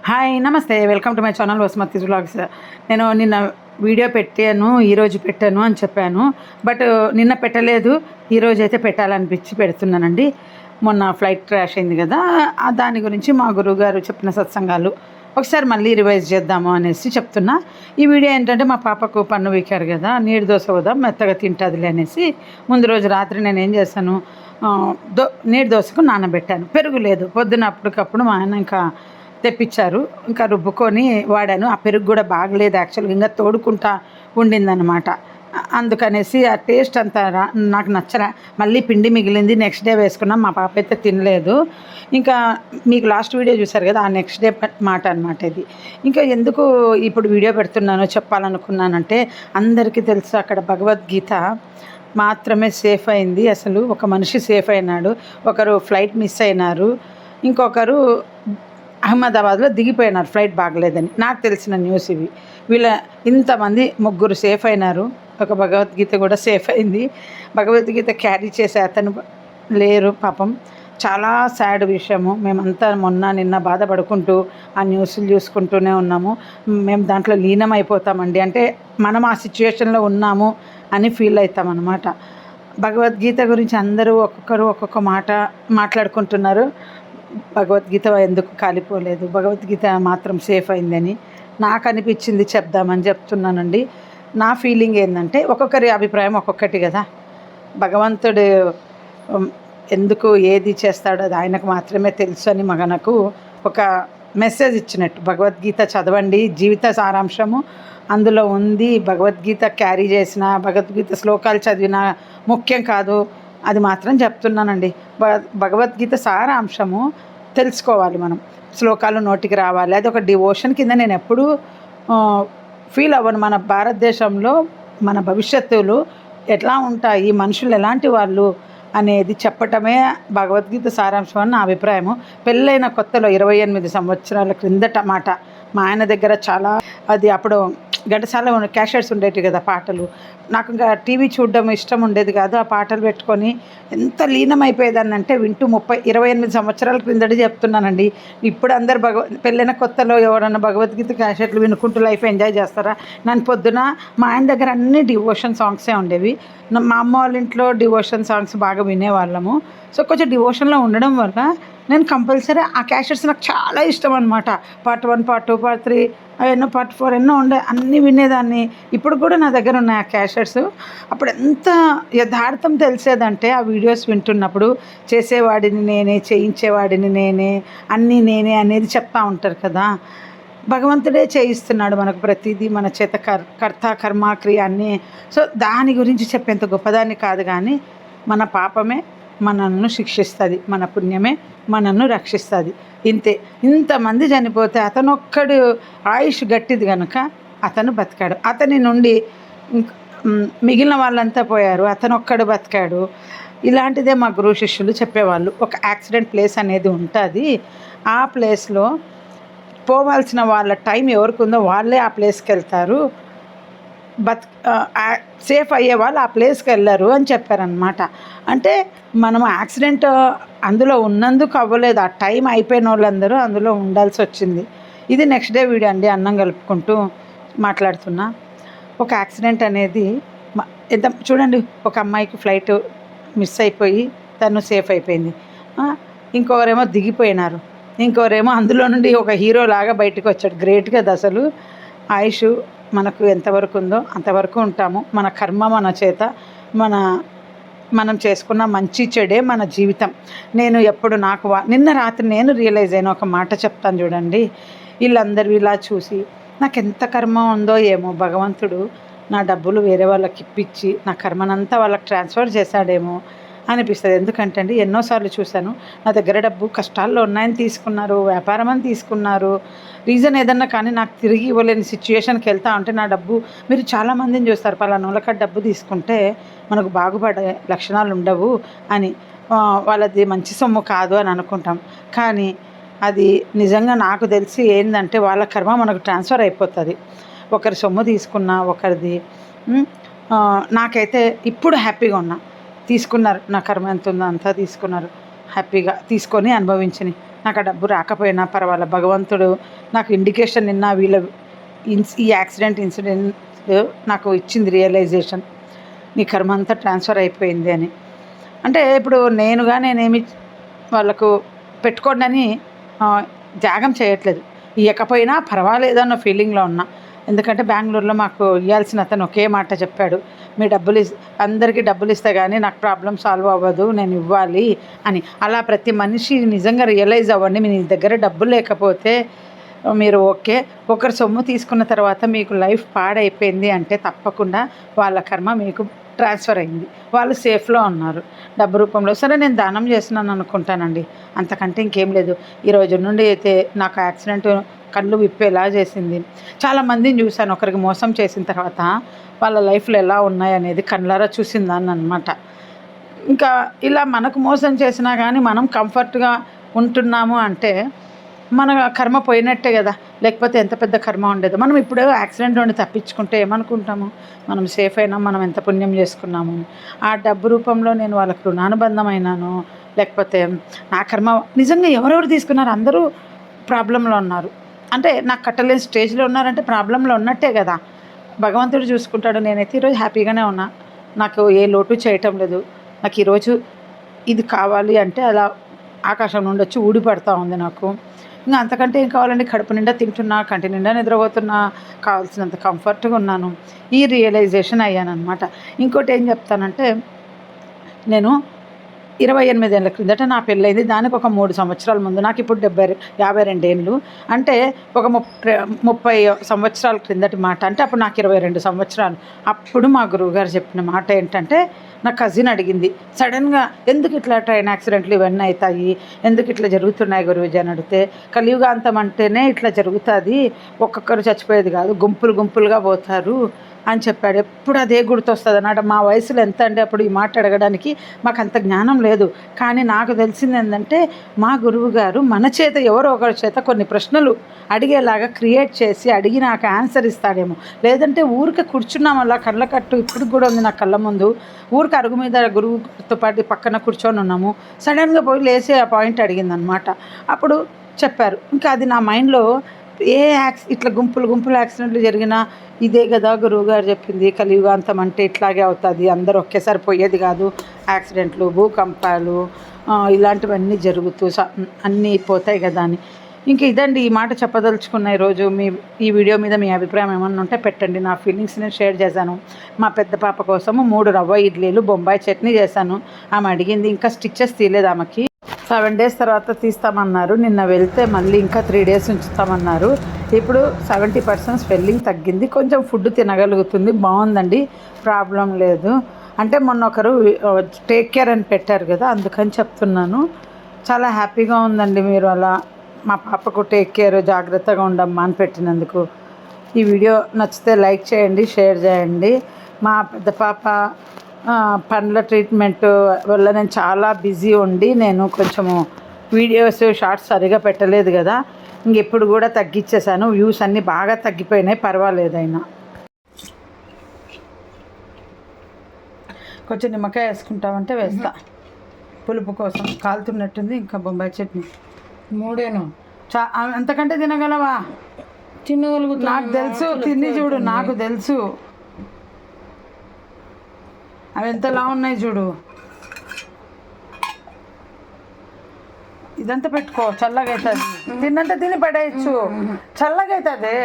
Hi నమస్తే, welcome to my channel Vasumathi's vlogs. నేను నిన్న వీడియో పెట్టాను, ఈరోజు పెట్టాను అని చెప్పాను. బట్ నిన్న పెట్టలేదు, ఈరోజు అయితే పెట్టాలనిపించి పెడుతున్నానండి. మొన్న ఫ్లైట్ క్రాష్ అయింది కదా, దాని గురించి మా గురువుగారు చెప్పిన సత్సంగాలు ఒకసారి మళ్ళీ రివైజ్ చేద్దాము అనేసి చెప్తున్నా. ఈ వీడియో ఏంటంటే, మా పాపకు పన్ను వీకారు కదా, నీరు దోశ పోదాం మెత్తగా తింటుందిలే అనేసి ముందు రోజు రాత్రి నేను ఏం చేశాను, నీరు దోశకు నానబెట్టాను. పెరుగు లేదు, పొద్దున అప్పటికప్పుడు మా ఆయన ఇంకా తెప్పించారు, ఇంకా రుబ్బుకొని వాడాను. ఆ పెరుగు కూడా బాగలేదు యాక్చువల్గా, ఇంకా తోడుకుంటా ఉండిందనమాట. అందుకనేసి ఆ టేస్ట్ అంతా నాకు నచ్చలే. మళ్ళీ పిండి మిగిలింది, నెక్స్ట్ డే వేసుకున్నాం. మా పాప అయితే తినలేదు. ఇంకా మీకు లాస్ట్ వీడియో చూసారు కదా, ఆ నెక్స్ట్ డే మాట అనమాట ఇది. ఇంకా ఎందుకు ఇప్పుడు వీడియో పెడుతున్నానో చెప్పాలనుకున్నానంటే, అందరికీ తెలుసు అక్కడ భగవద్గీత మాత్రమే సేఫ్ అయింది. అసలు ఒక మనిషి సేఫ్ అయినాడు, ఒకరు ఫ్లైట్ మిస్ అయినారు, ఇంకొకరు అహ్మదాబాద్లో దిగిపోయినారు ఫ్లైట్ బాగలేదని. నాకు తెలిసిన న్యూస్ ఇవి. ఇంతమంది ముగ్గురు సేఫ్ అయినారు, ఒక భగవద్గీత కూడా సేఫ్ అయింది. భగవద్గీత క్యారీ చేసే అతను లేరు పాపం. చాలా సాడ్ విషయము. మేమంతా మొన్న నిన్న బాధపడుకుంటూ ఆ న్యూస్లు చూసుకుంటూనే ఉన్నాము. మేము దాంట్లో లీనమైపోతామండి. అంటే మనం ఆ సిచ్యువేషన్లో ఉన్నాము అని ఫీల్ అవుతామన్నమాట. భగవద్గీత గురించి అందరూ ఒక్కొక్కరు ఒక్కొక్క మాట మాట్లాడుకుంటున్నారు. భగవద్గీత ఎందుకు కాలిపోలేదు, భగవద్గీత మాత్రం సేఫ్ అయిందని నాకు అనిపించింది, చెప్దామని చెప్తున్నానండి. నా ఫీలింగ్ ఏంటంటే, ఒక్కొక్కరి అభిప్రాయం ఒక్కొక్కటి కదా. భగవంతుడు ఎందుకు ఏది చేస్తాడో అది ఆయనకు మాత్రమే తెలుసు అని మనకు ఒక మెసేజ్ ఇచ్చినట్టు. భగవద్గీత చదవండి, జీవిత సారాంశము అందులో ఉంది. భగవద్గీత క్యారీ చేసిన, భగవద్గీత శ్లోకాలు చదివిన ముఖ్యం కాదు, అది మాత్రం చెప్తున్నానండి. భగవద్గీత సారాంశము తెలుసుకోవాలి మనం, శ్లోకాలు నోటికి రావాలి. అది ఒక డివోషన్ కింద నేను ఎప్పుడూ ఫీల్ అవ్వను. మన భారతదేశంలో మన భవిష్యత్తులు ఎట్లా ఉంటాయి, మనుషులు ఎలాంటి వాళ్ళు అనేది చెప్పటమే భగవద్గీత సారాంశం అని నా అభిప్రాయము. పెళ్ళైన కొత్తలో 28 సంవత్సరాల క్రిందట మాట, మా ఆయన దగ్గర చాలా అది అప్పుడు ఘంటసాల క్యాషెట్స్ ఉండేవి కదా పాటలు. నాకు ఇంకా టీవీ చూడడం ఇష్టం ఉండేది కాదు. ఆ పాటలు పెట్టుకొని ఎంత లీనమైపోయేదాన్ని అంటే, వింటూ 28 సంవత్సరాల క్రిందట చెప్తున్నానండి. ఇప్పుడు అందరు పెళ్ళైన కొత్తలో ఎవరన్నా భగవద్గీత క్యాషెట్లు వినుకుంటూ లైఫ్ ఎంజాయ్ చేస్తారా? నన్ను పొద్దున మా ఆయన దగ్గర అన్ని డివోషన్ సాంగ్సే ఉండేవి. మా అమ్మ వాళ్ళ ఇంట్లో డివోషన్ సాంగ్స్ బాగా వినేవాళ్ళము. సో కొంచెం డివోషన్లో ఉండడం వల్ల నేను కంపల్సరీ ఆ క్యాషెట్స్ నాకు చాలా ఇష్టం అనమాట. పార్ట్ 1, పార్ట్ 2, పార్ట్ 3, ఎన్నో పార్ట్ 4 ఎన్నో ఉండే, అన్నీ వినేదాన్ని. ఇప్పుడు కూడా నా దగ్గర ఉన్నాయి ఆ క్యాషెట్స్. అప్పుడు ఎంత యథార్థం తెలిసేదంటే, ఆ వీడియోస్ వింటున్నప్పుడు చేసేవాడిని నేనే, చేయించేవాడిని నేనే, అన్నీ నేనే అనేది చెప్తా ఉంటారు కదా. భగవంతుడే చేయిస్తున్నాడు మనకు ప్రతిదీ, మన చేత కర్త కర్మ క్రియ అన్నీ. సో దాని గురించి చెప్పేంత గొప్పదాన్ని కాదు, కానీ మన పాపమే మనల్ని శిక్షిస్తుంది, మన పుణ్యమే మనల్ని రక్షిస్తుంది. ఇంతే. ఇంతమంది చనిపోతే అతనొక్కడు ఆయుష్ గట్టిది కనుక అతను బతికాడు. అతని నుండి మిగిలిన వాళ్ళంతా పోయారు, అతనొక్కడు బతికాడు. ఇలాంటిదే మా గురువు శిష్యులు చెప్పేవాళ్ళు. ఒక యాక్సిడెంట్ ప్లేస్ అనేది ఉంటుంది, ఆ ప్లేస్లో పోవాల్సిన వాళ్ళ టైం ఎవరికి ఉందో వాళ్ళే ఆ ప్లేస్కి వెళ్తారు, సేఫ్ అయ్యే వాళ్ళు ఆ ప్లేస్కి వెళ్ళరు అని చెప్పారనమాట. అంటే మనం యాక్సిడెంట్ అందులో ఉన్నందుకు అవ్వలేదు, ఆ టైం అయిపోయిన వాళ్ళందరూ అందులో ఉండాల్సి వచ్చింది. ఇది నెక్స్ట్ డే వీడియో అండి, అన్నం కలుపుకుంటూ మాట్లాడుతున్నా. ఒక యాక్సిడెంట్ అనేది ఎంత చూడండి, ఒక అమ్మాయికి ఫ్లైట్ మిస్ అయిపోయి తను సేఫ్ అయిపోయింది, ఇంకొకరేమో దిగిపోయినారు, ఇంకొకరేమో అందులో నుండి ఒక హీరో లాగా బయటకు వచ్చాడు. గ్రేట్ కదా అసలు. ఆయుష్ మనకు ఎంతవరకు ఉందో అంతవరకు ఉంటాము. మన కర్మ మన చేత, మనం చేసుకున్న మంచి చెడే మన జీవితం. నేను ఎప్పుడు నిన్న రాత్రి నేను రియలైజ్ అయిన ఒక మాట చెప్తాను చూడండి. వీళ్ళందరూ ఇలా చూసి నాకు ఎంత కర్మ ఉందో ఏమో, భగవంతుడు నా డబ్బులు వేరే వాళ్ళకి ఇప్పించి నా కర్మనంతా వాళ్ళకి ట్రాన్స్ఫర్ చేశాడేమో అనిపిస్తుంది. ఎందుకంటే అండి, ఎన్నోసార్లు చూశాను, నా దగ్గర డబ్బు కష్టాల్లో ఉన్నాయని తీసుకున్నారు, వ్యాపారం అని తీసుకున్నారు, రీజన్ ఏదన్నా కానీ నాకు తిరిగి ఇవ్వలేని సిచ్యుయేషన్కి వెళ్తా ఉంటే నా డబ్బు, మీరు చాలామందిని చూస్తారు, పలానా వాళ్ళకి డబ్బు తీసుకుంటే మనకు బాగుపడే లక్షణాలు ఉండవు అని, వాళ్ళది మంచి సొమ్ము కాదు అని అనుకుంటాం. కానీ అది నిజంగా నాకు తెలిసి ఏంటంటే, వాళ్ళ కర్మ మనకు ట్రాన్స్ఫర్ అయిపోతుంది. ఒకరి సొమ్ము తీసుకున్నా, ఒకరిది. నాకైతే ఇప్పుడు హ్యాపీగా ఉన్నా. తీసుకున్నారు, నా కర్మ ఎంత ఉందో అంతా తీసుకున్నారు, హ్యాపీగా తీసుకొని అనుభవించని. నాకు ఆ డబ్బు రాకపోయినా పర్వాలేదు, భగవంతుడు నాకు ఇండికేషన్ నిన్న వీళ్ళ ఈ యాక్సిడెంట్ ఇన్సిడెంట్ నాకు ఇచ్చింది రియలైజేషన్, నీ కర్మ అంతా ట్రాన్స్ఫర్ అయిపోయింది అని. అంటే ఇప్పుడు నేనేమి వాళ్ళకు పెట్టుకోండి అని త్యాగం చేయట్లేదు, ఇవ్వకపోయినా పర్వాలేదు అన్న ఫీలింగ్లో ఉన్నా. ఎందుకంటే బెంగళూరులో మాకు ఇవ్వాల్సిన అతను ఒకే మాట చెప్పాడు, మీ డబ్బులు అందరికీ డబ్బులు ఇస్తే కానీ నాకు ప్రాబ్లం సాల్వ్ అవ్వదు, నేను ఇవ్వాలి అని. అలా ప్రతి మనిషి నిజంగా రియలైజ్ అవ్వండి, మీ దగ్గర డబ్బులు లేకపోతే మీరు ఓకే, ఒకరి సొమ్ము తీసుకున్న తర్వాత మీకు లైఫ్ పాడైపోయింది అంటే తప్పకుండా వాళ్ళ కర్మ మీకు ట్రాన్స్ఫర్ అయింది, వాళ్ళు సేఫ్లో ఉన్నారు డబ్బు రూపంలో. సరే నేను దానం చేస్తున్నాను అనుకుంటానండి, అంతకంటే ఇంకేం లేదు. ఈరోజు నుండి అయితే నాకు యాక్సిడెంట్ కళ్ళు విప్పేలా చేసింది. చాలామందిని చూశాను, ఒకరికి మోసం చేసిన తర్వాత వాళ్ళ లైఫ్లో ఎలా ఉన్నాయనేది కళ్ళారా చూసిందాన్ని అనమాట. ఇంకా ఇలా మనకు మోసం చేసినా కానీ మనం కంఫర్ట్గా ఉంటున్నాము అంటే మన కర్మ పోయినట్టే కదా, లేకపోతే ఎంత పెద్ద కర్మ ఉండేది. మనం ఇప్పుడు యాక్సిడెంట్ నుండి తప్పించుకుంటే ఏమనుకుంటాము, మనం సేఫ్ అయినా, మనం ఎంత పుణ్యం చేసుకున్నాము. ఆ డబ్బు రూపంలో నేను వాళ్ళకు రుణానుబంధం అయినాను, లేకపోతే నా కర్మ. నిజంగా ఎవరెవరు తీసుకున్నారు, అందరూ ప్రాబ్లంలో ఉన్నారు. అంటే నాకు కట్టలేని స్టేజ్లో ఉన్నారంటే ప్రాబ్లంలో ఉన్నట్టే కదా, భగవంతుడు చూసుకుంటాడు. నేనైతే ఈరోజు హ్యాపీగానే ఉన్నా, నాకు ఏ లోటు చేయటం లేదు. నాకు ఈరోజు ఇది కావాలి అంటే అలా ఆకాశం నుండి వచ్చి ఊడిపడతా ఉంది నాకు. ఇంకా అంతకంటే ఏం కావాలండి, కడుపు నిండా తింటున్నా, కంటి నిండా నిద్రపోతున్నా, కావాల్సినంత కంఫర్ట్గా ఉన్నాను. ఈ రియలైజేషన్ అయ్యానమాట. ఇంకోటి ఏం చెప్తానంటే, నేను 28 ఏళ్ళ క్రిందట నా పెళ్ళైంది, దానికి ఒక 3 సంవత్సరాల ముందు, నాకు ఇప్పుడు 52 ఏళ్ళు, అంటే ఒక 30 సంవత్సరాల క్రిందటి మాట. అంటే అప్పుడు నాకు 22 సంవత్సరాలు. అప్పుడు మా గురువుగారు చెప్పిన మాట ఏంటంటే, నా కజిన్ అడిగింది సడన్గా, ఎందుకు ఇట్లా ట్రైన్ యాక్సిడెంట్లు ఇవన్నీ అవుతాయి, ఎందుకు ఇట్లా జరుగుతున్నాయి గురూజీ అని అడిగితే, కలియుగాంతం అంటేనే ఇట్లా జరుగుతుంది, ఒక్కొక్కరు చచ్చిపోయేది కాదు, గుంపులు గుంపులుగా పోతారు అని చెప్పాడు. ఎప్పుడు అదే గుర్తొస్తుంది అన్నమాట. మా వయసులో ఎంత అంటే అప్పుడు ఈ మాట అడగడానికి మాకు అంత జ్ఞానం లేదు. కానీ నాకు తెలిసింది ఏంటంటే, మా గురువు గారు మన చేత ఎవరో ఒకరి చేత కొన్ని ప్రశ్నలు అడిగేలాగా క్రియేట్ చేసి అడిగి నాకు ఆన్సర్ ఇస్తాడేమో. లేదంటే ఊరికే కూర్చున్నాం అలా కళ్ళ కట్టు, ఇప్పుడు కూడా ఉంది నా కళ్ళ ముందు, ఊరికి అరుగు మీద గురువుతో పాటు పక్కన కూర్చొని ఉన్నాము, సడన్గా పోయి లేసే ఆ పాయింట్ అడిగిందనమాట. అప్పుడు చెప్పారు. ఇంకా అది నా మైండ్లో ఇట్లా గుంపులు యాక్సిడెంట్లు జరిగినా ఇదే కదా గురువుగారు చెప్పింది, కలియుగాంతం అంటే ఇట్లాగే అవుతుంది, అందరూ ఒకేసారి పోయేది కాదు, యాక్సిడెంట్లు, భూకంపాలు ఇలాంటివన్నీ జరుగుతూ అన్నీ పోతాయి కదా అని. ఇంకా ఇదండి ఈ మాట చెప్పదలుచుకున్న ఈరోజు. ఈ వీడియో మీద మీ అభిప్రాయం ఏమన్నా ఉంటే పెట్టండి. నా ఫీలింగ్స్ నేను షేర్ చేశాను. మా పెద్ద పాప కోసము 3 రవ్వ ఇడ్లీలు, బొంబాయి చట్నీ చేశాను. ఆమె అడిగింది, ఇంకా స్టిచెస్ తీయలేదు ఆమెకి, 7 days తర్వాత తీస్తామన్నారు. నిన్న వెళ్తే మళ్ళీ ఇంకా 3 days ఉంచుతామన్నారు. ఇప్పుడు 70% స్వెల్లింగ్ తగ్గింది, కొంచెం ఫుడ్ తినగలుగుతుంది, బాగుందండి, ప్రాబ్లం లేదు. అంటే మొన్న ఒకరు టేక్ కేర్ అని పెట్టారు కదా, అందుకని చెప్తున్నాను. చాలా హ్యాపీగా ఉందండి మీరు అలా మా పాపకు టేక్ కేర్, జాగ్రత్తగా ఉండమ్మా అని పెట్టినందుకు. ఈ వీడియో నచ్చితే లైక్ చేయండి, షేర్ చేయండి. మా పెద్ద పాప పండ్ల ట్రీట్మెంట్ వల్ల నేను చాలా బిజీ ఉండి నేను కొంచెము వీడియోస్ షార్ట్స్ సరిగా పెట్టలేదు కదా, ఇంకెప్పుడు కూడా తగ్గించేసాను. వ్యూస్ అన్నీ బాగా తగ్గిపోయినాయి, పర్వాలేదైనా. కొంచెం నిమ్మకాయ వేసుకుంటామంటే వేస్తా, పులుపు కోసం. కాలుతున్నట్టుంది. ఇంకా బొంబాయి చట్నీ 3 అంతకంటే తినగలవా? తినగలుగుతా, నాకు తెలుసు, తిని చూడు, నాకు తెలుసు. అవి ఎంతలా ఉన్నాయి చూడు. ఇదంతా పెట్టుకో, చల్లగా అవుతుంది. తిన్నంత తిని పడేయచ్చు, చల్లగా అవుతుంది.